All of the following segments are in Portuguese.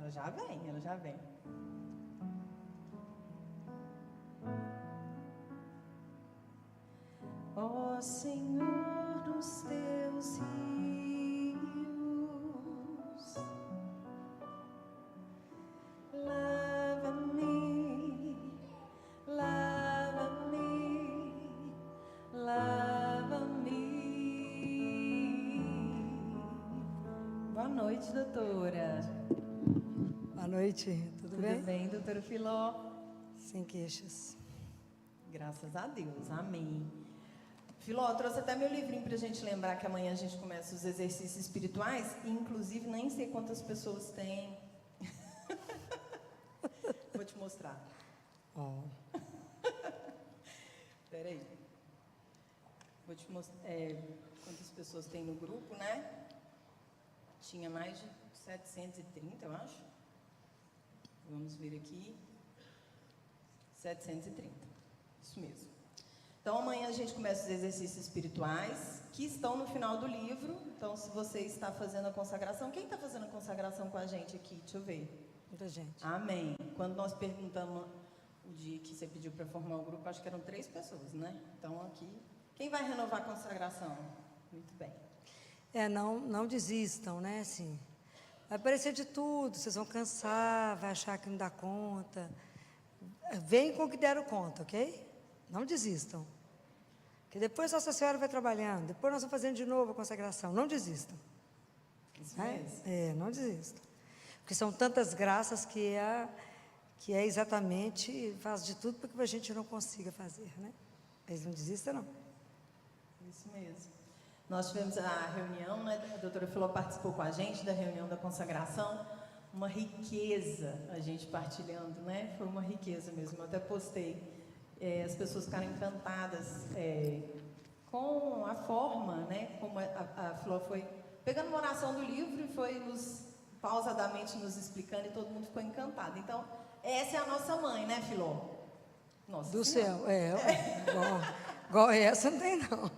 Ela já vem, ela já vem. Ó Senhor, nos teus rios, lava-me, lava-me, lava-me. Boa noite, doutora. Boa noite, tudo bem? Tudo bem, doutora Filó? Sem queixas. Graças a Deus, amém. Filó, eu trouxe até meu livrinho para a gente lembrar que amanhã a gente começa os exercícios espirituais, e inclusive nem sei quantas pessoas tem. Vou te mostrar. Oh. Espera aí. Vou te mostrar quantas pessoas tem no grupo, né? Tinha mais de 730, eu acho. Vamos ver aqui. 730. Isso mesmo. Então, amanhã a gente começa os exercícios espirituais, que estão no final do livro. Então, se você está fazendo a consagração... Quem está fazendo a consagração com a gente aqui? Deixa eu ver. Muita gente. Amém. Quando nós perguntamos o dia que você pediu para formar o grupo, acho que eram 3 pessoas, né? Então, aqui... Quem vai renovar a consagração? Muito bem. Não desistam, né? Assim, vai aparecer de tudo, vocês vão cansar, vai achar que não dá conta. Vem com o que deram conta, ok? Não desistam. Que depois Nossa Senhora vai trabalhando, depois nós vamos fazendo de novo a consagração. Não desistam. Isso mesmo. Não desistam. Porque são tantas graças que é exatamente, faz de tudo para que a gente não consiga fazer, né? Mas não desistam, não. Isso mesmo. Nós tivemos a reunião, né? A doutora Filó participou com a gente da reunião da consagração. Uma riqueza a gente partilhando, né? Foi uma riqueza mesmo. Eu até postei. As pessoas ficaram encantadas com a forma, né? Como a Filó foi pegando uma oração do livro e foi pausadamente nos explicando, e todo mundo ficou encantado. Então, essa é a nossa mãe, né, Filó? Nossa do Senhora. céu, igual essa não tem, não.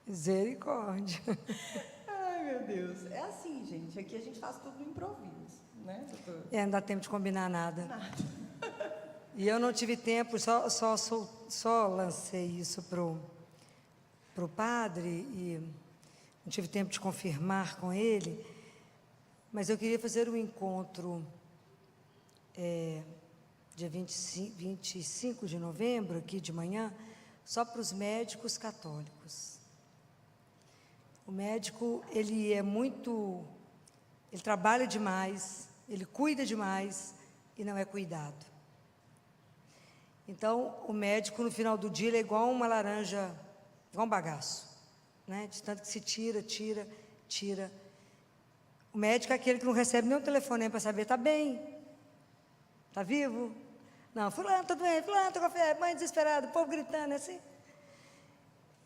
Misericórdia. Ai, meu Deus. É assim, gente. Aqui a gente faz tudo no improviso, né, doutor? Não dá tempo de combinar nada. Nada. E eu não tive tempo, só lancei isso pro padre e não tive tempo de confirmar com ele, mas eu queria fazer um encontro dia 25 de novembro, aqui de manhã, só para os médicos católicos. O médico, ele trabalha demais, ele cuida demais e não é cuidado. Então, o médico, no final do dia, ele é igual uma laranja, igual um bagaço, né? De tanto que se tira. O médico é aquele que não recebe nem um telefonema para saber, está bem? Está vivo? Não, fulano está doente, fulano está com febre, mãe desesperada, o povo gritando, é assim.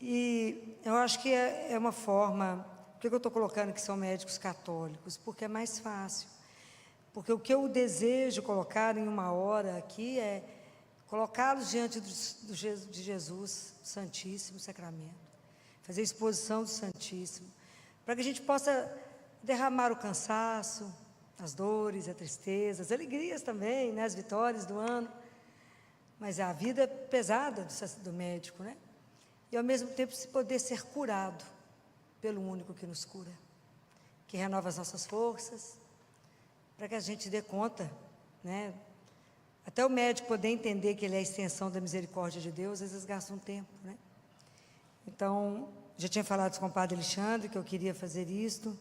E eu acho que é uma forma... Por que eu estou colocando que são médicos católicos? Porque é mais fácil. Porque o que eu desejo colocar em uma hora aqui é colocá-los diante de Jesus, Santíssimo Sacramento, fazer exposição do Santíssimo, para que a gente possa derramar o cansaço, as dores, a tristeza, as alegrias também, né, as vitórias do ano, mas a vida pesada do médico, né? E ao mesmo tempo se poder ser curado pelo único que nos cura, que renova as nossas forças, para que a gente dê conta, né? Até o médico poder entender que ele é a extensão da misericórdia de Deus, às vezes gasta um tempo, né? Então, já tinha falado com o padre Alexandre que eu queria fazer isto,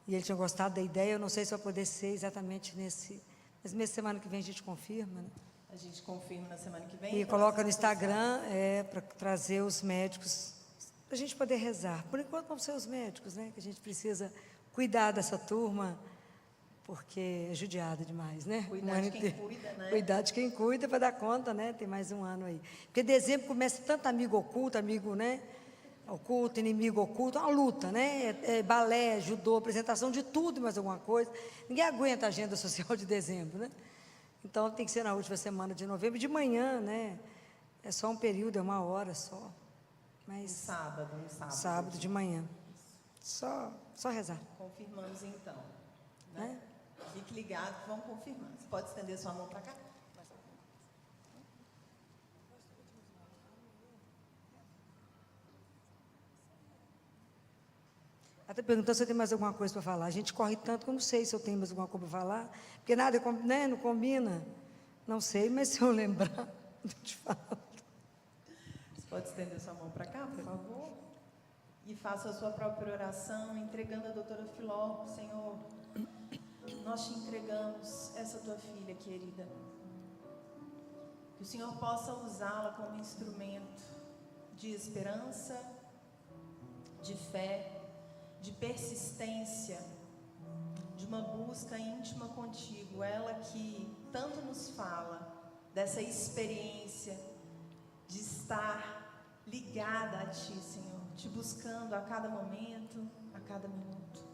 e ele tinha gostado da ideia. Eu não sei se vai poder ser exatamente mas mesmo semana que vem a gente confirma, né? A gente confirma na semana que vem. E coloca no Instagram, para trazer os médicos, para a gente poder rezar. Por enquanto vão ser os médicos, né? Que a gente precisa cuidar dessa turma, porque é judiada demais, né? Cuidar de quem cuida, né? Cuidar de quem cuida para dar conta, né? Tem mais um ano aí. Porque dezembro começa tanto amigo oculto, né? Oculto, inimigo oculto, uma luta, né? Balé, judô, apresentação de tudo e mais alguma coisa. Ninguém aguenta a agenda social de dezembro, né? Então tem que ser na última semana de novembro, de manhã, né? É só um período, é uma hora só. Mas sábado. Sábado de manhã. Só rezar. Confirmamos então, né? Fique ligado que vão confirmar. Você pode estender sua mão para cá? Ela está perguntando se eu tenho mais alguma coisa para falar. A gente corre tanto que eu não sei se eu tenho mais alguma coisa para falar, porque nada, né, não combina. Não sei, mas se eu lembrar, eu te falo. Você pode estender sua mão para cá, por favor? E faça a sua própria oração, entregando a doutora Filó. Senhor, nós te entregamos essa tua filha querida. Que o Senhor possa usá-la como instrumento de esperança, de fé, de persistência, de uma busca íntima contigo. Ela que tanto nos fala dessa experiência de estar ligada a ti, Senhor, te buscando a cada momento, a cada minuto.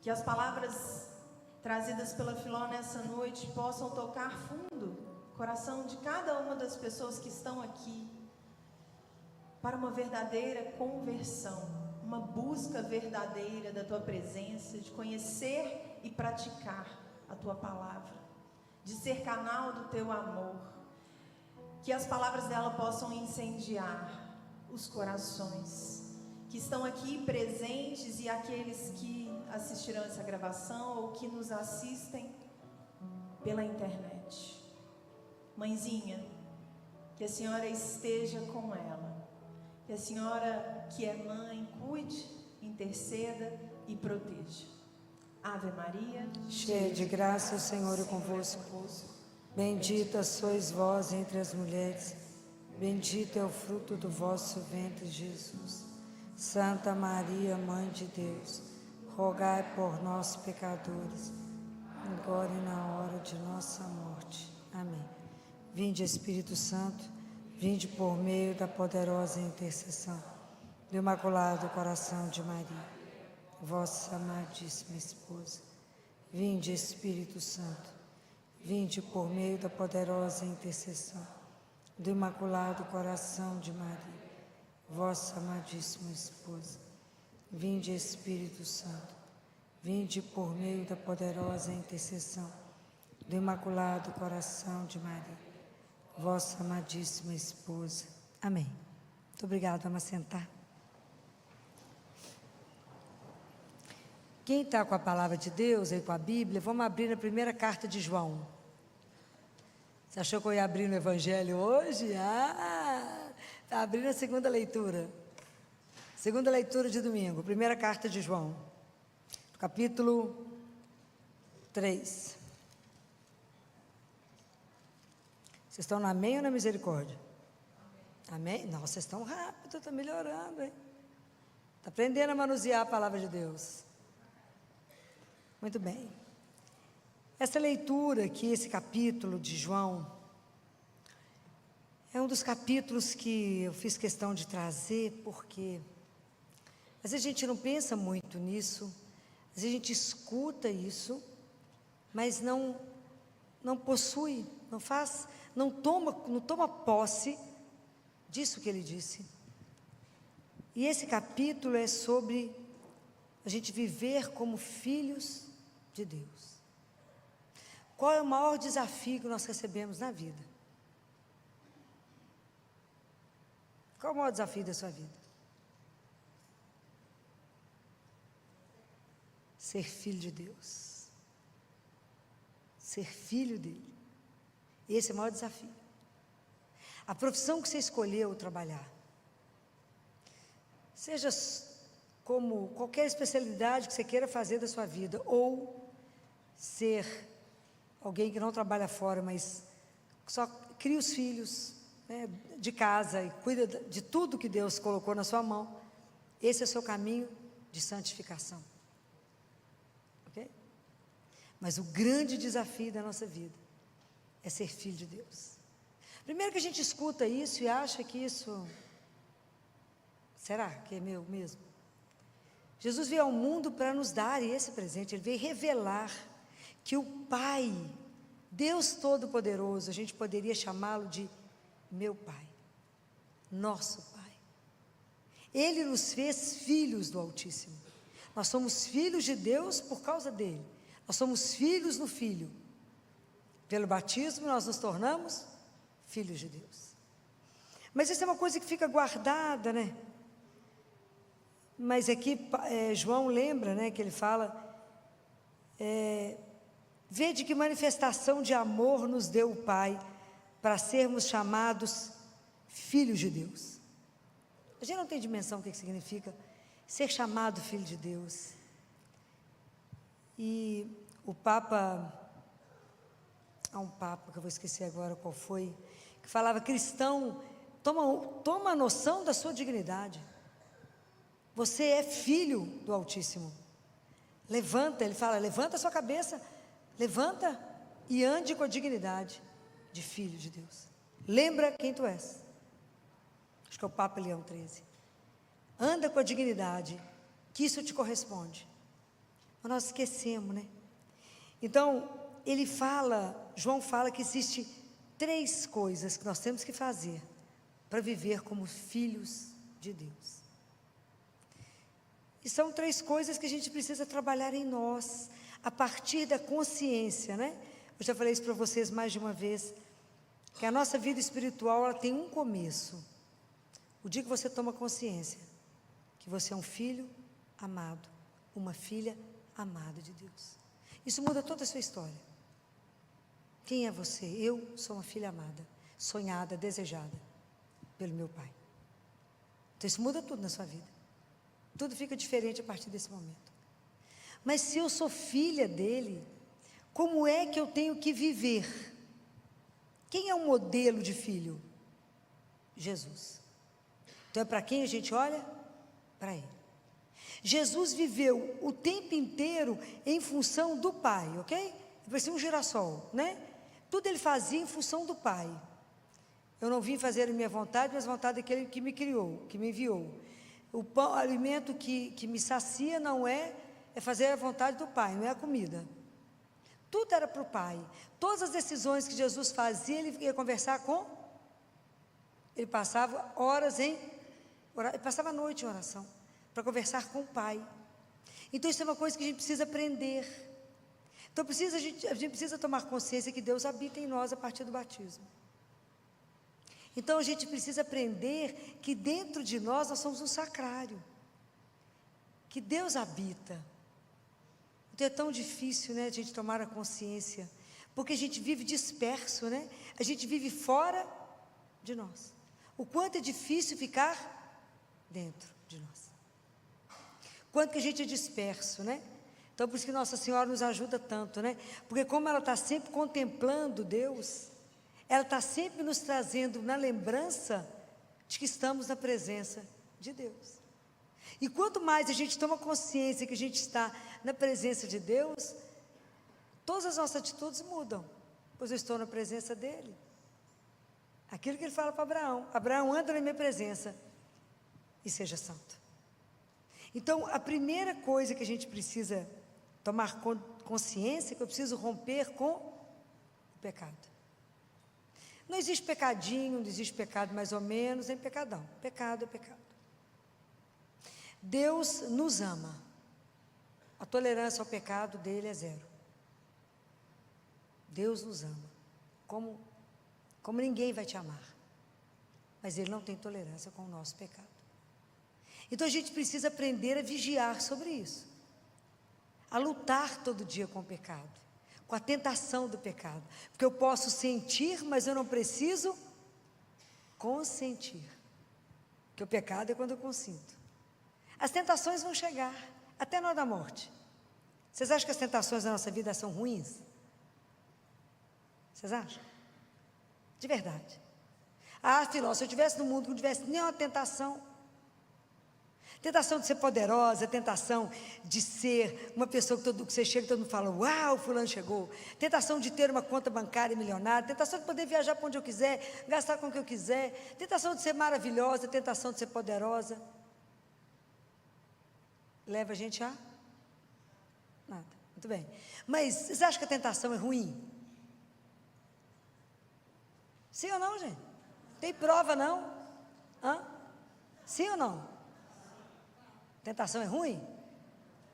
Que as palavras trazidas pela Filó nessa noite possam tocar fundo o coração de cada uma das pessoas que estão aqui, para uma verdadeira conversão, uma busca verdadeira da tua presença, de conhecer e praticar a tua palavra, de ser canal do teu amor. Que as palavras dela possam incendiar os corações que estão aqui presentes e aqueles que assistirão essa gravação ou que nos assistem pela internet. Mãezinha, que a Senhora esteja com ela. Que a Senhora, que é mãe, cuide, interceda e proteja. Ave Maria, cheia de graça, o Senhor é convosco. Bendita sois vós entre as mulheres. Bendito é o fruto do vosso ventre, Jesus. Santa Maria, Mãe de Deus, rogai por nós, pecadores, agora e na hora de nossa morte. Amém. Vinde, Espírito Santo, vinde por meio da poderosa intercessão do Imaculado Coração de Maria, vossa amadíssima esposa. Vinde, Espírito Santo, vinde por meio da poderosa intercessão do Imaculado Coração de Maria, vossa amadíssima esposa. Vinde, Espírito Santo, vinde por meio da poderosa intercessão do Imaculado Coração de Maria, vossa amadíssima esposa. Amém. Muito obrigada, vamos sentar. Quem está com a palavra de Deus aí com a Bíblia, vamos abrir na primeira carta de João. Você achou que eu ia abrir no Evangelho hoje? Está abrindo a segunda leitura. Segunda leitura de domingo, primeira carta de João, capítulo 3. Vocês estão na amém ou na misericórdia? Amém? Não, vocês estão rápido, está melhorando, hein? Está aprendendo a manusear a palavra de Deus. Muito bem. Essa leitura aqui, esse capítulo de João, é um dos capítulos que eu fiz questão de trazer, porque às vezes a gente não pensa muito nisso, às vezes a gente escuta isso, mas não possui, não toma posse disso que ele disse. E esse capítulo é sobre a gente viver como filhos de Deus. Qual é o maior desafio que nós recebemos na vida? Qual é o maior desafio da sua vida? Ser filho de Deus. Ser filho dele. Esse é o maior desafio. A profissão que você escolheu trabalhar, seja como qualquer especialidade que você queira fazer da sua vida, ou ser alguém que não trabalha fora, mas só cria os filhos, né, de casa e cuida de tudo que Deus colocou na sua mão. Esse é o seu caminho de santificação. Ok? Mas o grande desafio da nossa vida é ser filho de Deus. Primeiro que a gente escuta isso e acha que isso, será que é meu mesmo? Jesus veio ao mundo para nos dar esse presente, ele veio revelar que o Pai, Deus Todo-Poderoso, a gente poderia chamá-lo de meu Pai, nosso Pai. Ele nos fez filhos do Altíssimo. Nós somos filhos de Deus por causa dele. Nós somos filhos no Filho. Pelo batismo, nós nos tornamos filhos de Deus. Mas isso é uma coisa que fica guardada, né? Mas aqui João lembra, né, que ele fala, vede que manifestação de amor nos deu o Pai, para sermos chamados filhos de Deus. A gente não tem dimensão do que significa ser chamado filho de Deus. E o Papa, há um Papa que eu vou esquecer agora qual foi, que falava: cristão, toma a noção da sua dignidade. Você é filho do Altíssimo. Levanta, ele fala, levanta a sua cabeça, levanta e ande com a dignidade de filho de Deus. Lembra quem tu és. Acho que é o Papa Leão XIII. Anda com a dignidade, que isso te corresponde. Mas nós esquecemos, né? Então, João fala que existe 3 coisas que nós temos que fazer para viver como filhos de Deus. E são 3 coisas que a gente precisa trabalhar em nós, a partir da consciência, né? Eu já falei isso para vocês mais de uma vez, que a nossa vida espiritual, ela tem um começo. O dia que você toma consciência que você é um filho amado, uma filha amada de Deus. Isso muda toda a sua história. Quem é você? Eu sou uma filha amada, sonhada, desejada pelo meu Pai. Então isso muda tudo na sua vida. Tudo fica diferente a partir desse momento. Mas se eu sou filha dele, como é que eu tenho que viver? Quem é o modelo de filho? Jesus. Então é para quem a gente olha? Para ele. Jesus viveu o tempo inteiro em função do Pai, ok? Ele parecia um girassol, né? Tudo ele fazia em função do Pai. Eu não vim fazer a minha vontade, mas a vontade daquele que me criou, que me enviou. O pão, o alimento que me sacia não é fazer a vontade do Pai, não é a comida. Tudo era para o Pai. Todas as decisões que Jesus fazia, ele ia conversar com. Ele passava horas ele passava a noite em oração, para conversar com o Pai. Então isso é uma coisa que a gente precisa aprender. Então a gente precisa tomar consciência que Deus habita em nós a partir do batismo. Então a gente precisa aprender que dentro de nós somos um sacrário, que Deus habita. Então é tão difícil, né, a gente tomar a consciência, porque a gente vive disperso, né? A gente vive fora de nós. O quanto é difícil ficar dentro de nós. Quanto que a gente é disperso, né? Então por isso que Nossa Senhora nos ajuda tanto, né? Porque como ela está sempre contemplando Deus, ela está sempre nos trazendo na lembrança de que estamos na presença de Deus. E quanto mais a gente toma consciência que a gente está na presença de Deus, todas as nossas atitudes mudam, pois eu estou na presença dEle. Aquilo que Ele fala para Abraão: Abraão, anda na minha presença e seja santo. Então, a primeira coisa que a gente precisa tomar consciência é que eu preciso romper com o pecado. Não existe pecadinho, não existe pecado mais ou menos, nem pecadão. Pecado é pecado. Deus nos ama. A tolerância ao pecado dele é 0. Deus nos ama. Como ninguém vai te amar. Mas Ele não tem tolerância com o nosso pecado. Então a gente precisa aprender a vigiar sobre isso. A lutar todo dia com o pecado. Com a tentação do pecado. Porque eu posso sentir, mas eu não preciso consentir. Porque o pecado é quando eu consinto. As tentações vão chegar, até na hora da morte. Vocês acham que as tentações da nossa vida são ruins? Vocês acham? De verdade. Filó, se eu estivesse no mundo que não tivesse nenhuma tentação. Tentação de ser poderosa, tentação de ser uma pessoa que você chega e todo mundo fala: uau, fulano chegou. Tentação de ter uma conta bancária milionária, tentação de poder viajar para onde eu quiser, gastar com o que eu quiser, tentação de ser maravilhosa, tentação de ser poderosa. Leva a gente a nada. Muito bem. Mas vocês acham que a tentação é ruim? Sim ou não, gente? Tem prova, não? Sim ou não? Tentação é ruim?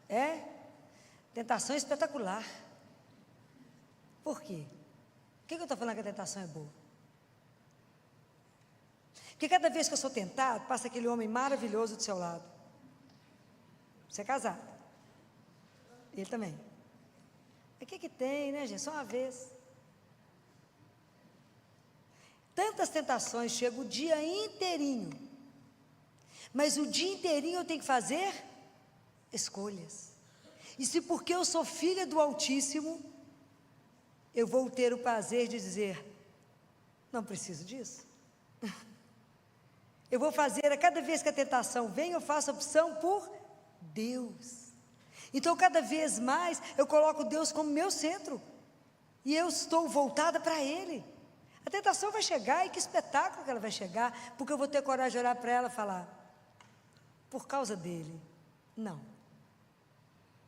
É? Tentação é espetacular. Por quê? Por que eu estou falando que a tentação é boa? Porque cada vez que eu sou tentado, passa aquele homem maravilhoso do seu lado. Você é casado. Ele também. Mas o que tem, né, gente? Só uma vez. Tantas tentações, chega o dia inteirinho. Mas o dia inteirinho eu tenho que fazer escolhas. E se porque eu sou filha do Altíssimo, eu vou ter o prazer de dizer, não preciso disso. Eu vou fazer, a cada vez que a tentação vem, eu faço opção por Deus. Então, cada vez mais, eu coloco Deus como meu centro. E eu estou voltada para Ele. A tentação vai chegar, e que espetáculo que ela vai chegar, porque eu vou ter coragem de olhar para ela e falar, por causa dele, não.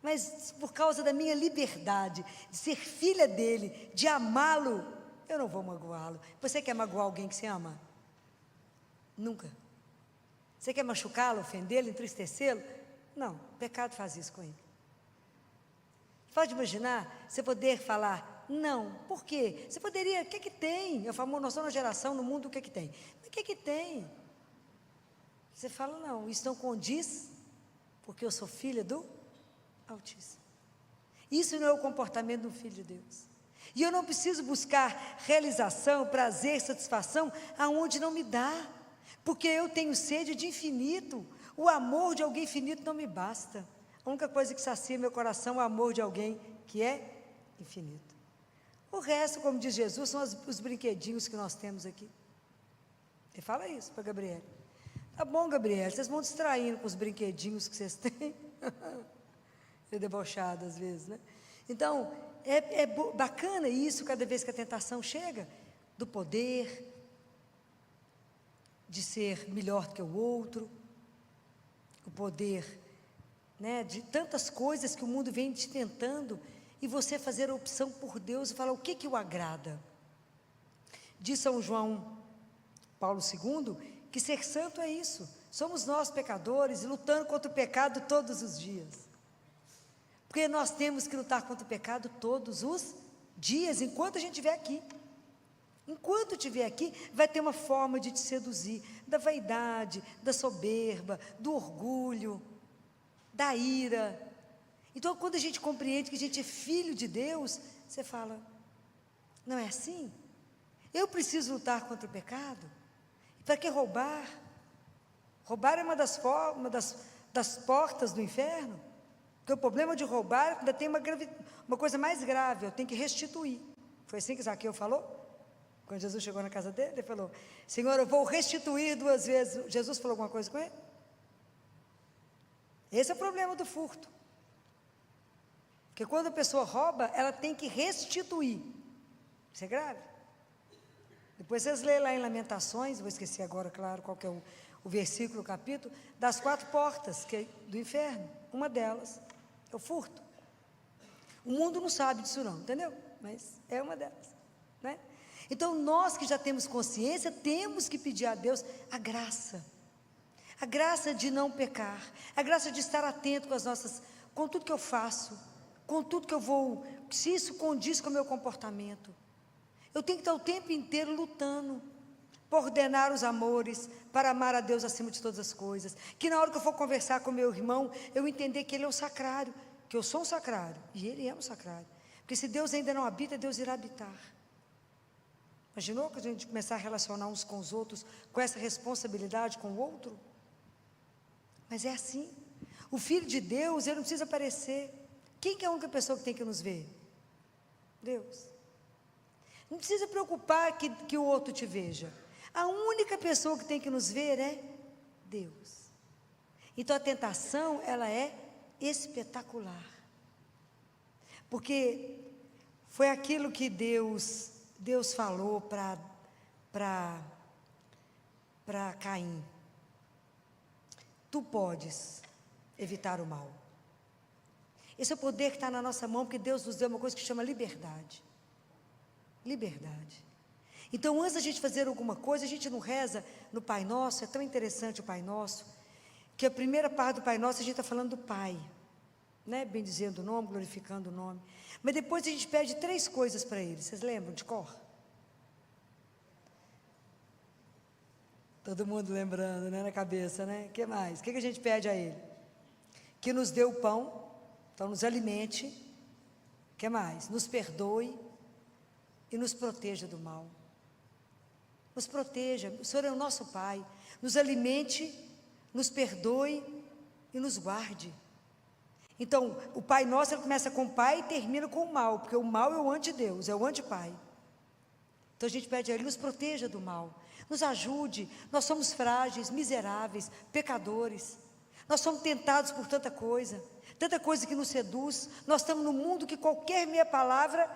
Mas por causa da minha liberdade, de ser filha dele, de amá-lo, eu não vou magoá-lo. Você quer magoar alguém que você ama? Nunca. Você quer machucá-lo, ofendê-lo, entristecê-lo? Não, o pecado faz isso com ele. Pode imaginar, você poder falar, não, por quê? Você poderia, o que tem? Eu falo, nós somos uma geração no mundo, o que tem? Mas o que tem? Você fala, não, isso não condiz, porque eu sou filha do Altíssimo. Isso não é o comportamento do Filho de Deus. E eu não preciso buscar realização, prazer, satisfação, aonde não me dá, porque eu tenho sede de infinito. O amor de alguém infinito não me basta. A única coisa que sacia meu coração é o amor de alguém que é infinito. O resto, como diz Jesus, são os brinquedinhos que nós temos aqui. Ele fala isso para Gabriel. Tá bom, Gabriel, vocês vão distraindo com os brinquedinhos que vocês têm. É debochado às vezes, né? Então, é bacana isso cada vez que a tentação chega, do poder, de ser melhor do que o outro, o poder, né, de tantas coisas que o mundo vem te tentando, e você fazer a opção por Deus e falar o que o agrada. Diz São João Paulo II, que ser santo é isso, somos nós pecadores, lutando contra o pecado todos os dias, porque nós temos que lutar contra o pecado todos os dias, enquanto a gente estiver aqui. Enquanto estiver aqui, vai ter uma forma de te seduzir, da vaidade, da soberba, do orgulho, da ira. Então, quando a gente compreende que a gente é filho de Deus, você fala, não é assim? Eu preciso lutar contra o pecado? Para que roubar? Roubar é uma das portas do inferno, porque o problema de roubar ainda tem uma coisa mais grave, eu tenho que restituir. Foi assim que Zaqueu falou? Quando Jesus chegou na casa dele, ele falou, Senhor, eu vou restituir 2 vezes. Jesus falou alguma coisa com ele? Esse é o problema do furto. Porque quando a pessoa rouba, ela tem que restituir. Isso é grave. Depois vocês leem lá em Lamentações, vou esquecer agora, claro, qual que é o versículo, o capítulo, das 4 portas do inferno. Uma delas é o furto. O mundo não sabe disso não, entendeu? Mas é uma delas, né? Então, nós que já temos consciência, temos que pedir a Deus a graça de não pecar, a graça de estar atento com tudo que eu faço, com tudo que eu vou, se isso condiz com o meu comportamento. Eu tenho que estar o tempo inteiro lutando, para ordenar os amores, para amar a Deus acima de todas as coisas, que na hora que eu for conversar com meu irmão, eu entender que ele é o sacrário, que eu sou um sacrário, e ele é um sacrário, porque se Deus ainda não habita, Deus irá habitar. Imaginou que a gente começar a relacionar uns com os outros, com essa responsabilidade com o outro? Mas é assim, o Filho de Deus, ele não precisa aparecer. Quem que é a única pessoa que tem que nos ver? Deus. Não precisa preocupar que o outro te veja, a única pessoa que tem que nos ver é Deus. Então a tentação, ela é espetacular, porque foi aquilo que Deus falou para Caim, tu podes evitar o mal. Esse é o poder que está na nossa mão, porque Deus nos deu uma coisa que chama liberdade. Liberdade. Então, antes da gente fazer alguma coisa, a gente não reza no Pai Nosso. É tão interessante o Pai Nosso, que a primeira parte do Pai Nosso, a gente está falando do Pai. né? Bendizendo o nome, glorificando o nome. Mas depois a gente pede 3 coisas para Ele. Vocês lembram de cor? Todo mundo lembrando, né? Na cabeça, né? O que mais? O que a gente pede a Ele? Que nos dê o pão, então nos alimente. O que mais? Nos perdoe e nos proteja do mal. Nos proteja, o Senhor é o nosso Pai. Nos alimente, nos perdoe e nos guarde. Então, o Pai Nosso, ele começa com o Pai e termina com o mal, porque o mal é o anti-Deus, é o anti-Pai. Então a gente pede a Ele, nos proteja do mal, nos ajude. Nós somos frágeis, miseráveis, pecadores. Nós somos tentados por tanta coisa que nos seduz. Nós estamos num mundo que qualquer meia palavra,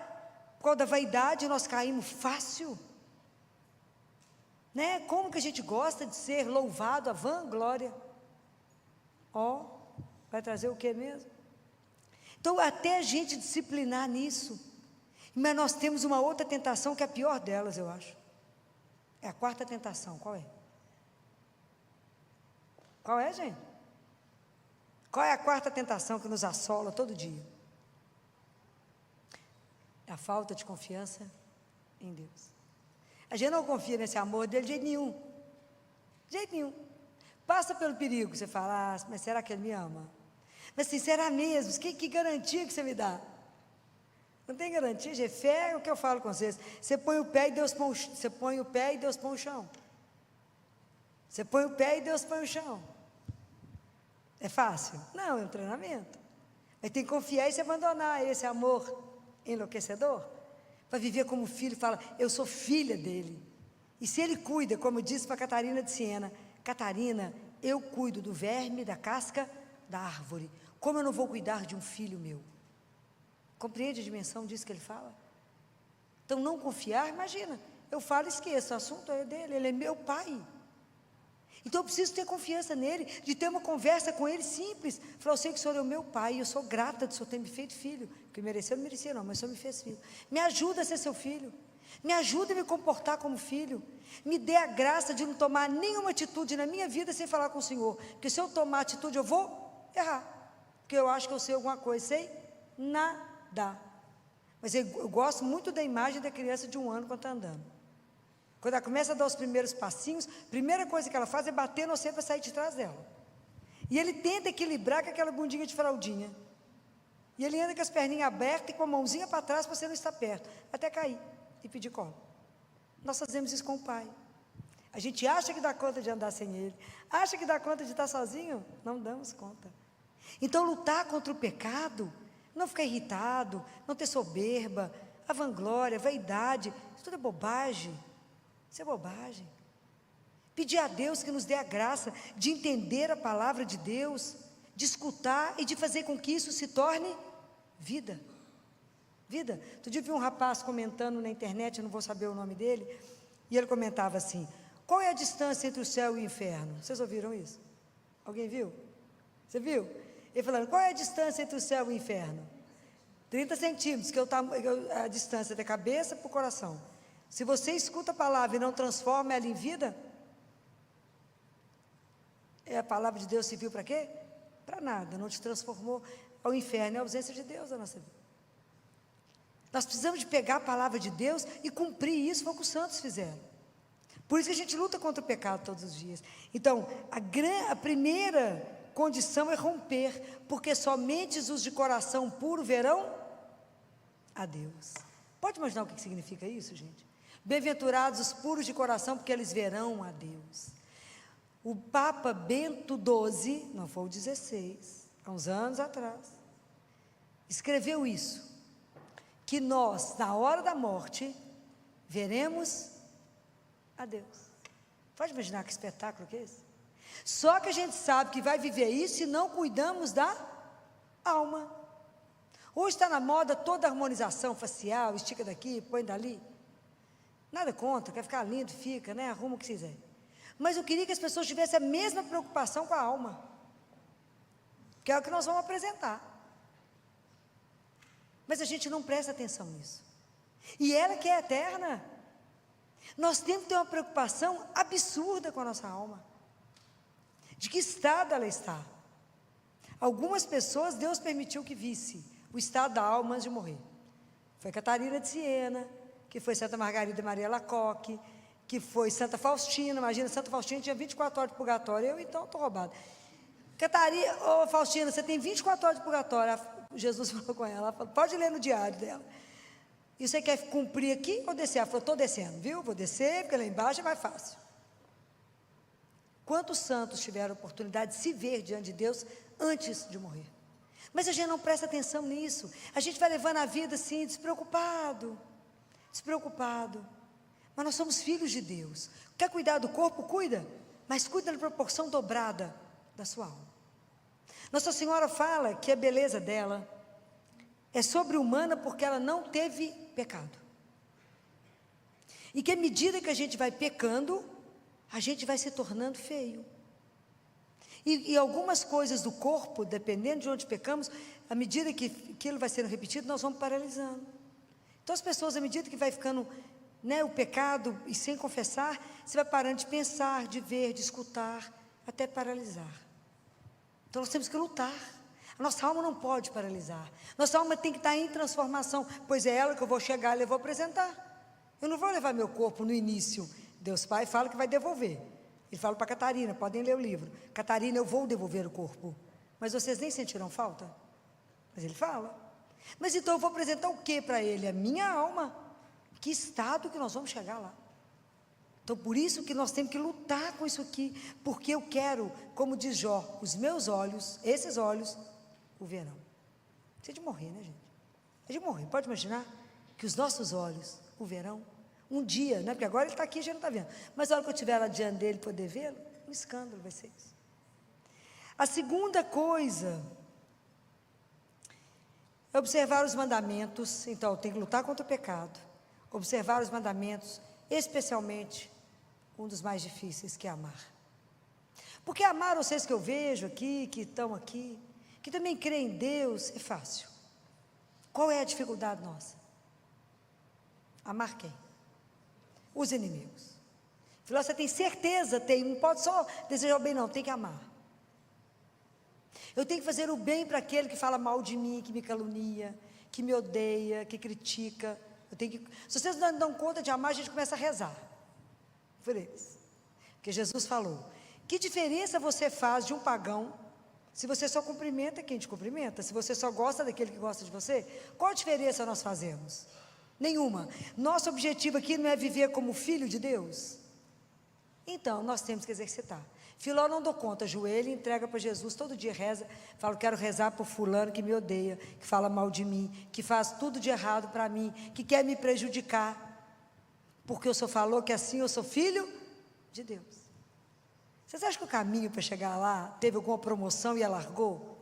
por causa da vaidade, nós caímos fácil. Né? Como que a gente gosta de ser louvado, a vanglória. Vai trazer o que mesmo? Então, até a gente disciplinar nisso. Mas nós temos uma outra tentação que é a pior delas, eu acho. É a 4ª tentação, qual é? Qual é, gente? Qual é a 4ª tentação que nos assola todo dia? É a falta de confiança em Deus. A gente não confia nesse amor dele de jeito nenhum. De jeito nenhum. Passa pelo perigo, você fala, mas será que ele me ama? Mas assim, será mesmo? Que garantia que você me dá? Não tem garantia, gente. Fé é o que eu falo com vocês. Você põe o pé e Deus põe você põe o pé e Deus põe o chão. Você põe o pé e Deus põe o chão. É fácil? Não, é um treinamento. Mas tem que confiar e se abandonar esse amor enlouquecedor, para viver como filho. Fala, eu sou filha dele. E se ele cuida, como eu disse para Catarina de Siena, Catarina, eu cuido do verme, da casca, da árvore. Como eu não vou cuidar de um filho meu? Compreende a dimensão disso que ele fala? Então, não confiar, imagina, eu falo e esqueço, o assunto é dele, ele é meu pai. Então, eu preciso ter confiança nele, de ter uma conversa com ele simples. Falar, eu sei que o Senhor é o meu pai, e eu sou grata de o Senhor ter me feito filho. Porque mereceu, não merecia não, mas o Senhor me fez filho. Me ajuda a ser seu filho. Me ajuda a me comportar como filho. Me dê a graça de não tomar nenhuma atitude na minha vida sem falar com o Senhor. Porque se eu tomar atitude, eu vou errar. Porque eu acho que eu sei alguma coisa, sei nada. Mas eu gosto muito da imagem da criança de 1 ano quando está andando. Quando ela começa a dar os primeiros passinhos, a primeira coisa que ela faz é bater no centro para sair de trás dela. E ele tenta equilibrar com aquela bundinha de fraldinha. E ele anda com as perninhas abertas e com a mãozinha para trás para você não estar perto, até cair e pedir colo. Nós fazemos isso com o pai. A gente acha que dá conta de andar sem ele, acha que dá conta de estar sozinho, não damos conta. Então, lutar contra o pecado, não ficar irritado, não ter soberba, a vanglória, a vaidade, isso tudo é bobagem. Isso é bobagem. Pedir a Deus que nos dê a graça de entender a palavra de Deus, de escutar e de fazer com que isso se torne vida. Vida. Outro dia eu vi um rapaz comentando na internet, eu não vou saber o nome dele, e ele comentava assim, qual é a distância entre o céu e o inferno? Vocês ouviram isso? Alguém viu? Você viu? Ele falando, qual é a distância entre o céu e o inferno? 30 centímetros, que é a distância da cabeça para o coração. Se você escuta a palavra e não transforma ela em vida, a palavra de Deus serviu para quê? Para nada, não te transformou. O inferno é a ausência de Deus na nossa vida. Nós precisamos de pegar a palavra de Deus e cumprir isso, foi o que os santos fizeram. Por isso que a gente luta contra o pecado todos os dias. Então, a primeira condição é romper, porque somente os de coração puro verão a Deus. Pode imaginar o que significa isso, gente? Bem-aventurados os puros de coração, porque eles verão a Deus. O Papa Bento XII, não foi o 16, há uns anos atrás, escreveu isso, que nós, na hora da morte, veremos a Deus. Pode imaginar que espetáculo que é esse? Só que a gente sabe que vai viver isso se não cuidamos da alma. Hoje está na moda toda a harmonização facial, estica daqui, põe dali. Nada contra, quer ficar lindo, fica, né? Arruma o que quiser. Mas eu queria que as pessoas tivessem a mesma preocupação com a alma, que é o que nós vamos apresentar. Mas a gente não presta atenção nisso. E ela que é eterna, nós temos que ter uma preocupação absurda com a nossa alma. De que estado ela está? Algumas pessoas Deus permitiu que visse o estado da alma antes de morrer. Foi Catarina de Siena, que foi Santa Margarida Maria Lacoque, que foi Santa Faustina. Imagina, Santa Faustina tinha 24 horas de purgatório. Eu, então, estou roubada. Catarina, ô Faustina, você tem 24 horas de purgatório. Jesus falou com ela, falou, pode ler no diário dela. E você quer cumprir aqui ou descer? Ela falou, estou descendo, viu? Vou descer, porque lá embaixo é mais fácil. Quantos santos tiveram a oportunidade de se ver diante de Deus antes de morrer? Mas a gente não presta atenção nisso. A gente vai levando a vida assim, despreocupado. Mas nós somos filhos de Deus. Quer cuidar do corpo? Cuida. Mas cuida na proporção dobrada da sua alma. Nossa Senhora fala que a beleza dela é sobre-humana porque ela não teve pecado. E que à medida que a gente vai pecando, a gente vai se tornando feio. E algumas coisas do corpo, dependendo de onde pecamos, à medida que aquilo vai sendo repetido, nós vamos paralisando. Então as pessoas, à medida que vai ficando, né, o pecado, e sem confessar, você vai parando de pensar, de ver, de escutar, até paralisar. Então nós temos que lutar. A nossa alma não pode paralisar. Nossa alma tem que estar em transformação, pois é ela que eu vou chegar e eu vou apresentar. Eu não vou levar meu corpo no início. Deus Pai fala que vai devolver. Ele fala para Catarina, podem ler o livro. Catarina, eu vou devolver o corpo. Mas vocês nem sentirão falta? Mas ele fala. Mas então eu vou apresentar o que para ele? A minha alma. Que estado que nós vamos chegar lá? Então por isso que nós temos que lutar com isso aqui. Porque eu quero, como diz Jó, os meus olhos, esses olhos, o verão. Isso é de morrer, né, gente? É de morrer. Pode imaginar que os nossos olhos, o verão, um dia, né? Porque agora ele está aqui e já não está vendo. Mas na hora que eu estiver lá diante dele poder vê-lo, um escândalo vai ser isso. A segunda coisa é observar os mandamentos. Então, eu tenho que lutar contra o pecado. Observar os mandamentos, especialmente um dos mais difíceis, que é amar. Porque amar vocês que eu vejo aqui, que estão aqui, que também creem em Deus, é fácil. Qual é a dificuldade nossa? Amar quem? Os inimigos. Falou, você tem certeza? Tem, não pode só desejar o bem, não, tem que amar. Eu tenho que fazer o bem para aquele que fala mal de mim, que me calunia, que me odeia, que critica. Eu tenho que, se vocês não dão conta de amar, a gente começa a rezar por eles. Porque Jesus falou, que diferença você faz de um pagão, se você só cumprimenta quem te cumprimenta, se você só gosta daquele que gosta de você? Qual a diferença nós fazemos? Nenhuma. Nosso objetivo aqui não é viver como filho de Deus? Então, nós temos que exercitar. Filó não dou conta, ajoelha e entrega para Jesus, todo dia reza, fala, quero rezar por fulano que me odeia, que fala mal de mim, que faz tudo de errado para mim, que quer me prejudicar, porque o Senhor falou que assim eu sou filho de Deus. Vocês acham que o caminho para chegar lá teve alguma promoção e alargou?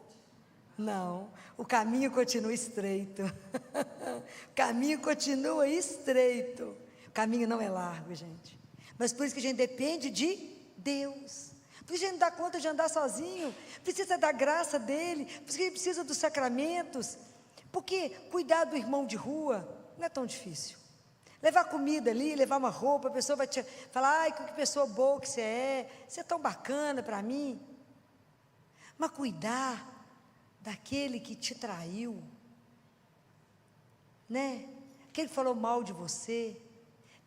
Não, o caminho continua estreito. O caminho continua estreito. O caminho não é largo, gente. Mas por isso que a gente depende de Deus. Por isso a gente não dá conta de andar sozinho. Precisa da graça dEle. Por isso que a gente precisa dos sacramentos. Porque cuidar do irmão de rua não é tão difícil. Levar comida ali, levar uma roupa, a pessoa vai te falar, ai, que pessoa boa que você é tão bacana para mim. Mas cuidar daquele que te traiu, né? Aquele que falou mal de você.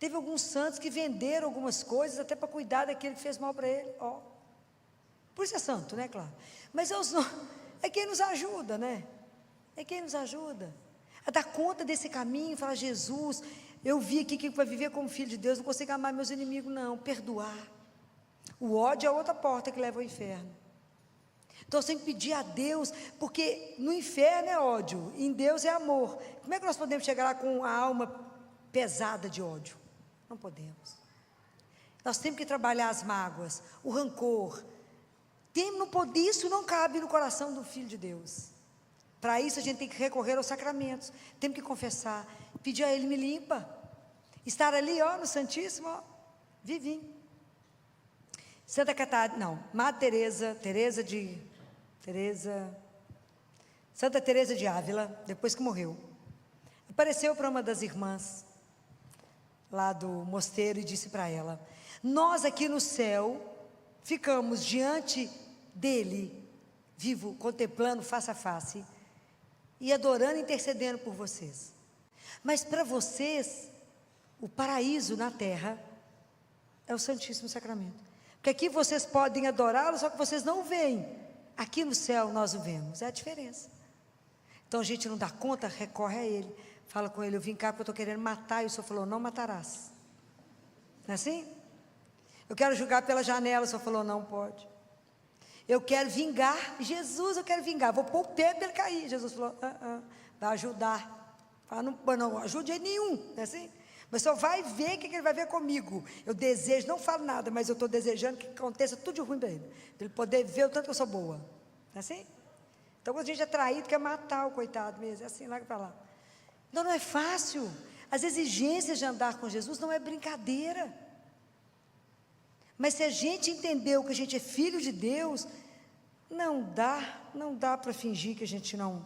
Teve alguns santos que venderam algumas coisas até para cuidar daquele que fez mal para ele. Ó. Por isso é santo, né, claro? Mas é quem nos ajuda, né? É quem nos ajuda a dar conta desse caminho, falar, Jesus, eu vi aqui que para viver como filho de Deus, não consigo amar meus inimigos, não, perdoar. O ódio é outra porta que leva ao inferno. Então, eu tenho que pedir a Deus, porque no inferno é ódio, em Deus é amor. Como é que nós podemos chegar lá com a alma pesada de ódio? Não podemos. Nós temos que trabalhar as mágoas, o rancor. Isso não cabe no coração do Filho de Deus. Para isso a gente tem que recorrer aos sacramentos, temos que confessar, pedir a Ele, me limpa. Estar ali, ó, no Santíssimo, ó, vivinho. Santa Catarina, não, Santa Teresa de Ávila, depois que morreu, apareceu para uma das irmãs lá do mosteiro e disse para ela, nós aqui no céu ficamos diante dele vivo contemplando face a face e adorando e intercedendo por vocês. Mas para vocês, o paraíso na terra é o Santíssimo Sacramento. Porque aqui vocês podem adorá-lo, só que vocês não o veem. Aqui no céu nós o vemos, é a diferença. Então a gente não dá conta, recorre a Ele. Fala com Ele, eu vim cá porque eu estou querendo matar, e o Senhor falou, não matarás. Não é assim? Eu quero jogar pela janela, o Senhor falou, não pode. Eu quero vingar, Jesus, eu quero vingar, vou pôr o pé para ele cair. Jesus falou, vai ajudar. Fala, não ajude ele nenhum, não é assim? Mas só vai ver o que ele vai ver comigo. Eu desejo, não falo nada, mas eu estou desejando que aconteça tudo de ruim para ele poder ver o tanto que eu sou boa. Não é assim? Então quando a gente é traído, quer matar o coitado mesmo, é assim, larga para lá. Então não é fácil. As exigências de andar com Jesus não é brincadeira. Mas se a gente entendeu que a gente é filho de Deus, não dá para fingir que a gente não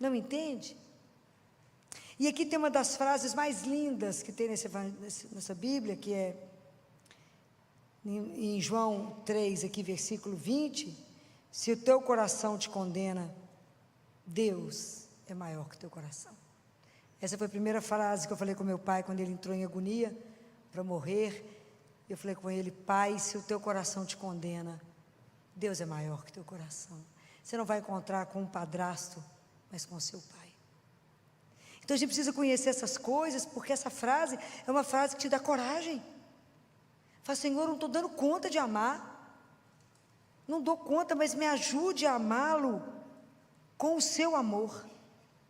entende. E aqui tem uma das frases mais lindas que tem nessa Bíblia, que é em João 3, aqui, versículo 20, se o teu coração te condena, Deus é maior que o teu coração. Essa foi a primeira frase que eu falei com meu pai, quando ele entrou em agonia, para morrer. Eu falei com ele, pai, se o teu coração te condena, Deus é maior que o teu coração. Você não vai encontrar com um padrasto, mas com o seu pai. Então a gente precisa conhecer essas coisas, porque essa frase é uma frase que te dá coragem. Fala, Senhor, eu não estou dando conta de amar, não dou conta, mas me ajude a amá-lo com o seu amor,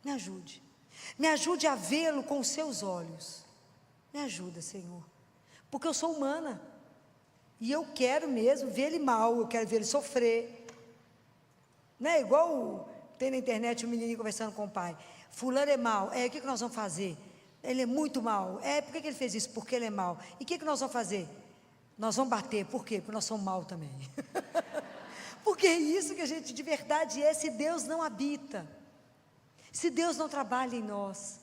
me ajude a vê-lo com os seus olhos, me ajuda, Senhor, porque eu sou humana, e eu quero mesmo ver ele mal, eu quero ver ele sofrer, não é igual tem na internet um menininho conversando com o pai, fulano é mau, o que nós vamos fazer? Ele é muito mau, por que ele fez isso? Porque ele é mau, e o que nós vamos fazer? Nós vamos bater, por quê? Porque nós somos mau também, porque é isso que a gente de verdade é, se Deus não habita, se Deus não trabalha em nós,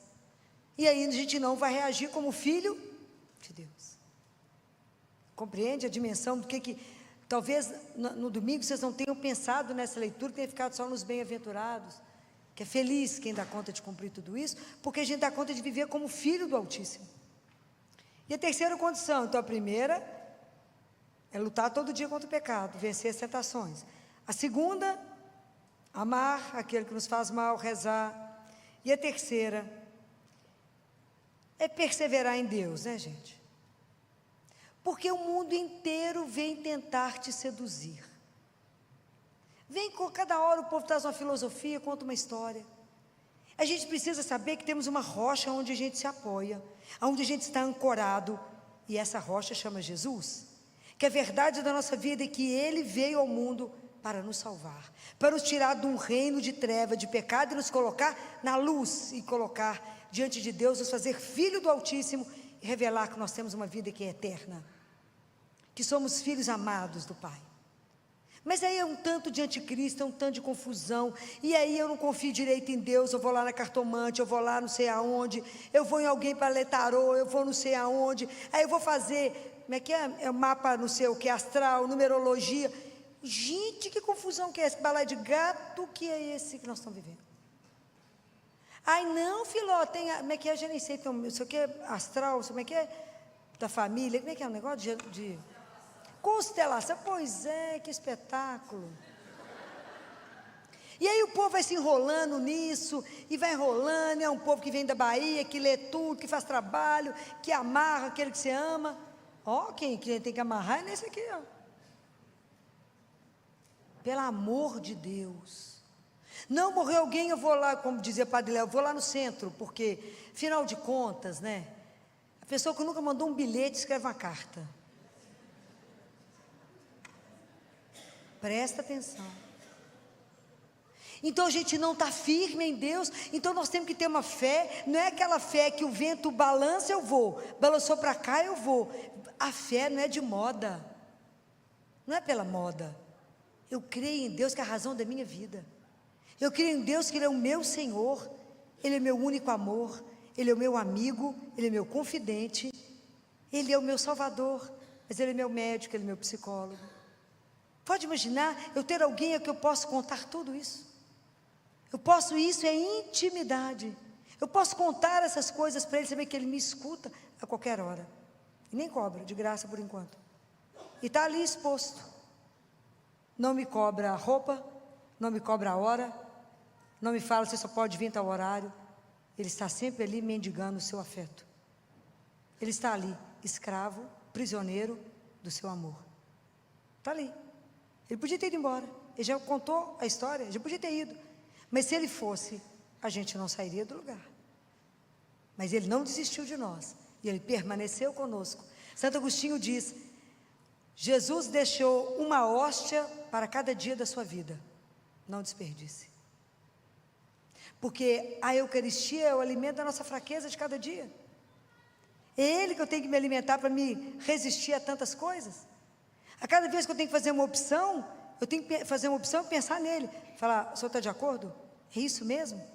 e aí a gente não vai reagir como filho de Deus. Compreende a dimensão do que talvez no domingo vocês não tenham pensado nessa leitura, tenham ficado só nos bem-aventurados, que é feliz quem dá conta de cumprir tudo isso, porque a gente dá conta de viver como filho do Altíssimo. E a terceira condição, então a primeira é lutar todo dia contra o pecado, vencer as tentações. A segunda, amar aquele que nos faz mal, rezar. E a terceira é perseverar em Deus, né, gente? Porque o mundo inteiro vem tentar te seduzir. Vem com cada hora o povo traz uma filosofia, conta uma história. A gente precisa saber que temos uma rocha onde a gente se apoia, onde a gente está ancorado, e essa rocha chama Jesus, que a verdade da nossa vida é que Ele veio ao mundo para nos salvar, para nos tirar de um reino de treva, de pecado, e nos colocar na luz, e colocar diante de Deus, nos fazer filho do Altíssimo, e revelar que nós temos uma vida que é eterna, que somos filhos amados do Pai. Mas aí é um tanto de anticristo, é um tanto de confusão, e aí eu não confio direito em Deus, eu vou lá na cartomante, eu vou lá não sei aonde, eu vou em alguém para ler tarô, eu vou não sei aonde, aí eu vou fazer, como é que é o mapa não sei o que, astral, numerologia. Gente, que confusão que é esse balai de gato que é esse que nós estamos vivendo? Ai não, Filó, tem, como é que é, eu já nem sei, então, isso aqui é astral, como é que é, da família, como é que é o negócio de constelação, pois é, que espetáculo. E aí o povo vai se enrolando nisso, e vai enrolando, é um povo que vem da Bahia, que lê tudo, que faz trabalho, que amarra aquele que você ama. Quem tem que amarrar é nesse aqui, ó. Pelo amor de Deus. Não morreu alguém, eu vou lá, como dizia Padre Léo, eu vou lá no centro, porque, afinal de contas, né? A pessoa que nunca mandou um bilhete, escreve uma carta. Presta atenção. Então a gente não está firme em Deus, então nós temos que ter uma fé, não é aquela fé que o vento balança, eu vou, balançou para cá, eu vou. A fé não é de moda, não é pela moda. Eu creio em Deus que é a razão da minha vida. Eu creio em Deus que Ele é o meu Senhor, Ele é meu único amor, Ele é o meu amigo, Ele é meu confidente, Ele é o meu Salvador, mas Ele é meu médico, Ele é meu psicólogo. Pode imaginar eu ter alguém a que eu posso contar tudo isso? Isso é intimidade. Eu posso contar essas coisas para ele, saber que ele me escuta a qualquer hora. E nem cobra, de graça por enquanto. E está ali exposto. Não me cobra a roupa, não me cobra a hora, não me fala, você só pode vir tal horário. Ele está sempre ali mendigando o seu afeto. Ele está ali, escravo, prisioneiro do seu amor. Está ali. Ele podia ter ido embora. Ele já contou a história, já podia ter ido. Mas se ele fosse, a gente não sairia do lugar. Mas ele não desistiu de nós. E ele permaneceu conosco. Santo Agostinho diz: Jesus deixou uma hóstia para cada dia da sua vida. Não desperdice. Porque a Eucaristia é o alimento da nossa fraqueza de cada dia. É Ele que eu tenho que me alimentar para me resistir a tantas coisas. A cada vez que eu tenho que fazer uma opção, eu tenho que fazer uma opção e pensar nele. Falar, o senhor está de acordo? É isso mesmo?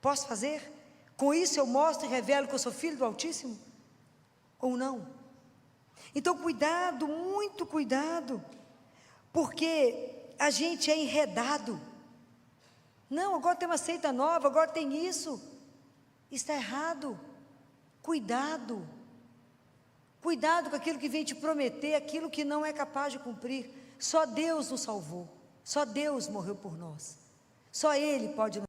Posso fazer? Com isso eu mostro e revelo que eu sou filho do Altíssimo? Ou não? Então cuidado, muito cuidado. Porque a gente é enredado. Não, agora tem uma seita nova, agora tem isso. Isso está errado. Cuidado. Cuidado com aquilo que vem te prometer, aquilo que não é capaz de cumprir. Só Deus nos salvou. Só Deus morreu por nós. Só Ele pode nos